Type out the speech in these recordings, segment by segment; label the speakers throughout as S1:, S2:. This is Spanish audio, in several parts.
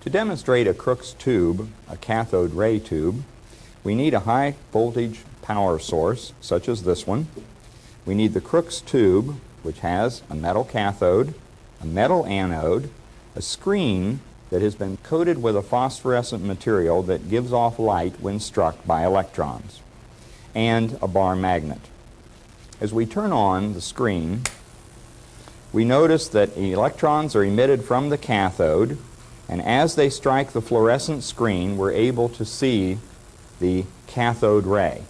S1: To demonstrate a Crookes tube, a cathode ray tube, we need a high voltage power source, such as this one. We need the Crookes tube, which has a metal cathode, a metal anode, a screen that has been coated with a phosphorescent material that gives off light when struck by electrons, and a bar magnet. As we turn on the screen, we notice that electrons are emitted from the cathode, and as they strike the fluorescent screen, we're able to see the cathode ray,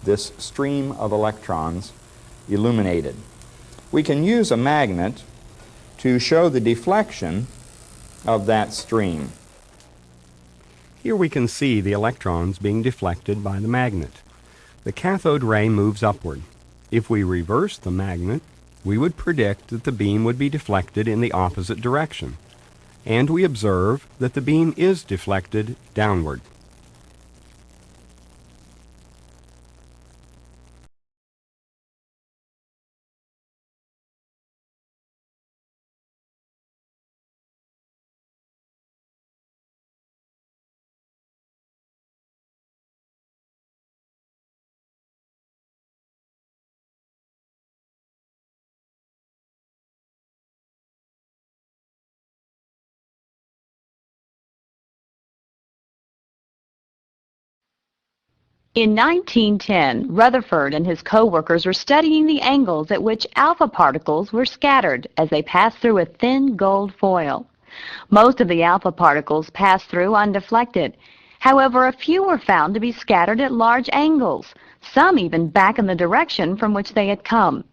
S1: this stream of electrons illuminated. We can use a magnet to show the deflection of that stream. Here we can see the electrons being deflected by the magnet. The cathode ray moves upward. If we reverse the magnet, we would predict that the beam would be deflected in the opposite direction. And we observe that the beam is deflected downward.
S2: In 1910, Rutherford and his co-workers were studying the angles at which alpha particles were scattered as they passed through a thin gold foil. Most of the alpha particles passed through undeflected. However, a few were found to be scattered at large angles, some even back in the direction from which they had come.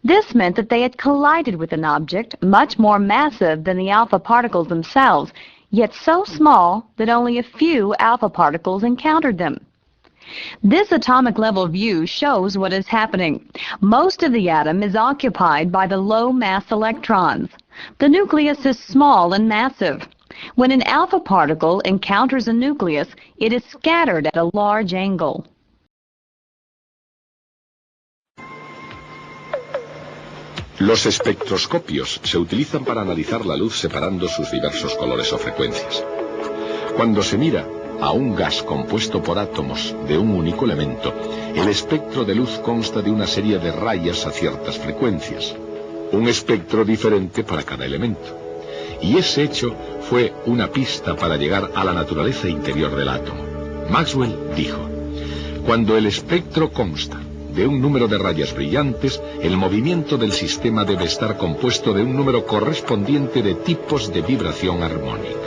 S2: This meant that they had collided with an object much more massive than the alpha particles themselves, yet so small that only a few alpha particles encountered them. This atomic level view shows what is happening. Most of the atom is occupied by the low mass electrons. The nucleus is small and massive. When an alpha particle encounters a nucleus, it is scattered at a large angle.
S3: Los espectroscopios se utilizan para analizar la luz separando sus diversos colores o frecuencias. Cuando se mira a un gas compuesto por átomos de un único elemento, el espectro de luz consta de una serie de rayas a ciertas frecuencias, un espectro diferente para cada elemento. Y ese hecho fue una pista para llegar a la naturaleza interior del átomo. Maxwell dijo: cuando el espectro consta de un número de rayas brillantes, el movimiento del sistema debe estar compuesto de un número correspondiente de tipos de vibración armónica.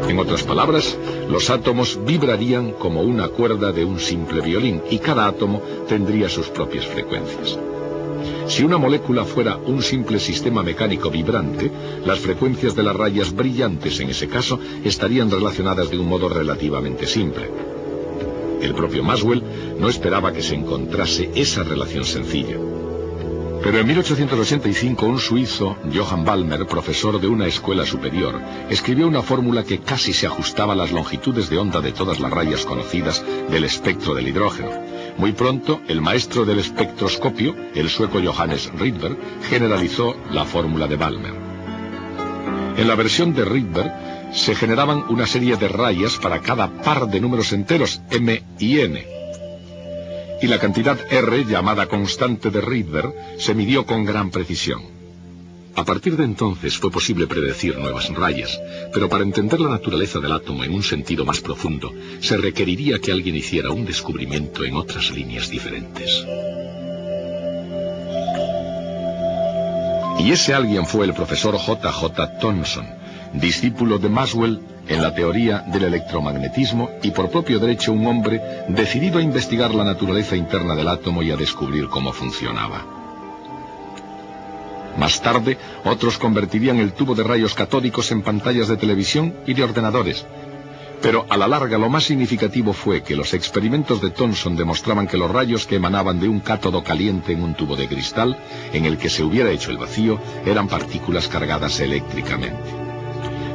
S3: En otras palabras, los átomos vibrarían como una cuerda de un simple violín y cada átomo tendría sus propias frecuencias. Si una molécula fuera un simple sistema mecánico vibrante, las frecuencias de las rayas brillantes en ese caso estarían relacionadas de un modo relativamente simple. El propio Maxwell no esperaba que se encontrase esa relación sencilla. Pero en 1885 un suizo, Johann Balmer, profesor de una escuela superior, escribió una fórmula que casi se ajustaba a las longitudes de onda de todas las rayas conocidas del espectro del hidrógeno. Muy pronto, el maestro del espectroscopio, el sueco Johannes Rydberg, generalizó la fórmula de Balmer. En la versión de Rydberg se generaban una serie de rayas para cada par de números enteros, m y n. Y la cantidad R, llamada constante de Rydberg, se midió con gran precisión. A partir de entonces fue posible predecir nuevas rayas, pero para entender la naturaleza del átomo en un sentido más profundo, se requeriría que alguien hiciera un descubrimiento en otras líneas diferentes. Y ese alguien fue el profesor J.J. Thomson, discípulo de Maxwell en la teoría del electromagnetismo y por propio derecho un hombre decidido a investigar la naturaleza interna del átomo y a descubrir cómo funcionaba. Más tarde, otros convertirían el tubo de rayos catódicos en pantallas de televisión y de ordenadores. Pero a la larga lo más significativo fue que los experimentos de Thomson demostraban que los rayos que emanaban de un cátodo caliente en un tubo de cristal, en el que se hubiera hecho el vacío, eran partículas cargadas eléctricamente.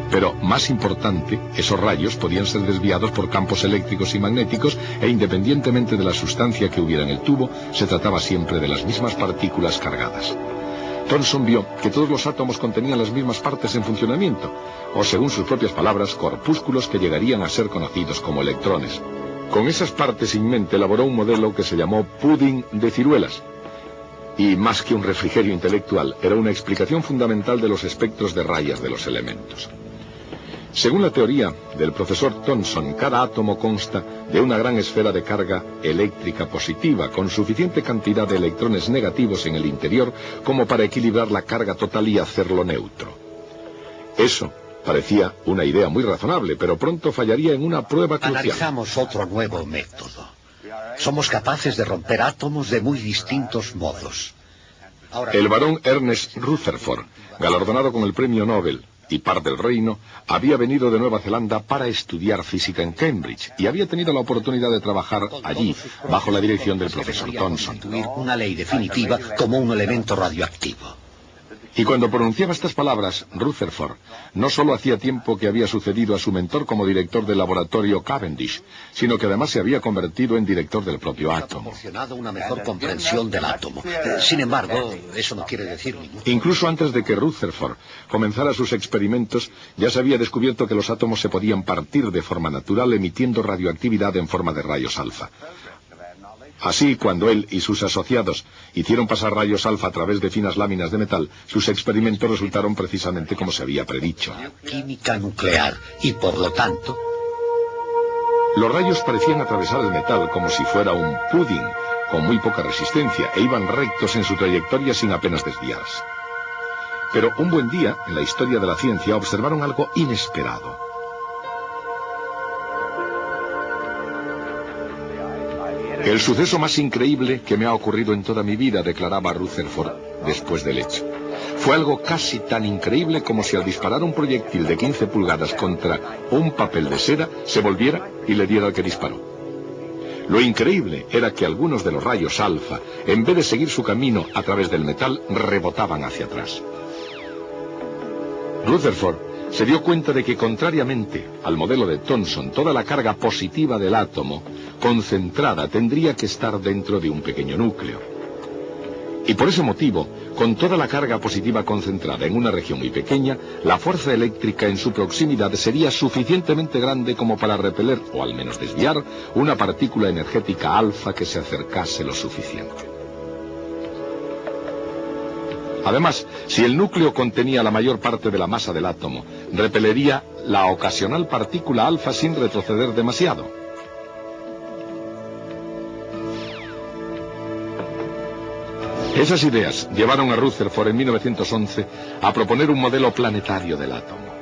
S3: Pero, más importante, esos rayos podían ser desviados por campos eléctricos y magnéticos e independientemente de la sustancia que hubiera en el tubo, se trataba siempre de las mismas partículas cargadas. Thomson vio que todos los átomos contenían las mismas partes en funcionamiento, o según sus propias palabras, corpúsculos que llegarían a ser conocidos como electrones. Con esas partes en mente elaboró un modelo que se llamó pudding de ciruelas. Y más que un refrigerio intelectual, era una explicación fundamental de los espectros de rayas de los elementos. Según la teoría del profesor Thomson, cada átomo consta de una gran esfera de carga eléctrica positiva, con suficiente cantidad de electrones negativos en el interior como para equilibrar la carga total y hacerlo neutro. Eso parecía una idea muy razonable, pero pronto fallaría en una prueba crucial.
S4: Analizamos otro nuevo método. Somos capaces de romper átomos de muy distintos modos.
S3: El barón Ernest Rutherford, galardonado con el premio Nobel y par del reino, había venido de Nueva Zelanda para estudiar física en Cambridge y había tenido la oportunidad de trabajar allí bajo la dirección del profesor Thomson.
S4: Una ley definitiva como un elemento radioactivo.
S3: Y cuando pronunciaba estas palabras, Rutherford no solo hacía tiempo que había sucedido a su mentor como director del laboratorio Cavendish, sino que además se había convertido en director del propio átomo.
S4: Ha proporcionado una mejor comprensión del átomo. Sin embargo, eso no quiere decir ni mucho.
S3: Incluso antes de que Rutherford comenzara sus experimentos, ya se había descubierto que los átomos se podían partir de forma natural emitiendo radioactividad en forma de rayos alfa. Así, cuando él y sus asociados hicieron pasar rayos alfa a través de finas láminas de metal, sus experimentos resultaron precisamente como se había predicho.
S4: Química nuclear, y por lo tanto...
S3: Los rayos parecían atravesar el metal como si fuera un pudding, con muy poca resistencia, e iban rectos en su trayectoria sin apenas desviarse. Pero un buen día, en la historia de la ciencia, observaron algo inesperado. El suceso más increíble que me ha ocurrido en toda mi vida, declaraba Rutherford después del hecho. Fue algo casi tan increíble como si al disparar un proyectil de 15 pulgadas contra un papel de seda, se volviera y le diera al que disparó. Lo increíble era que algunos de los rayos alfa, en vez de seguir su camino a través del metal, rebotaban hacia atrás. Rutherford se dio cuenta de que, contrariamente al modelo de Thomson, toda la carga positiva del átomo, concentrada, tendría que estar dentro de un pequeño núcleo. Y por ese motivo, con toda la carga positiva concentrada en una región muy pequeña, la fuerza eléctrica en su proximidad sería suficientemente grande como para repeler, o al menos desviar, una partícula energética alfa que se acercase lo suficiente. Además, si el núcleo contenía la mayor parte de la masa del átomo, repelería la ocasional partícula alfa sin retroceder demasiado. Esas ideas llevaron a Rutherford en 1911 a proponer un modelo planetario del átomo.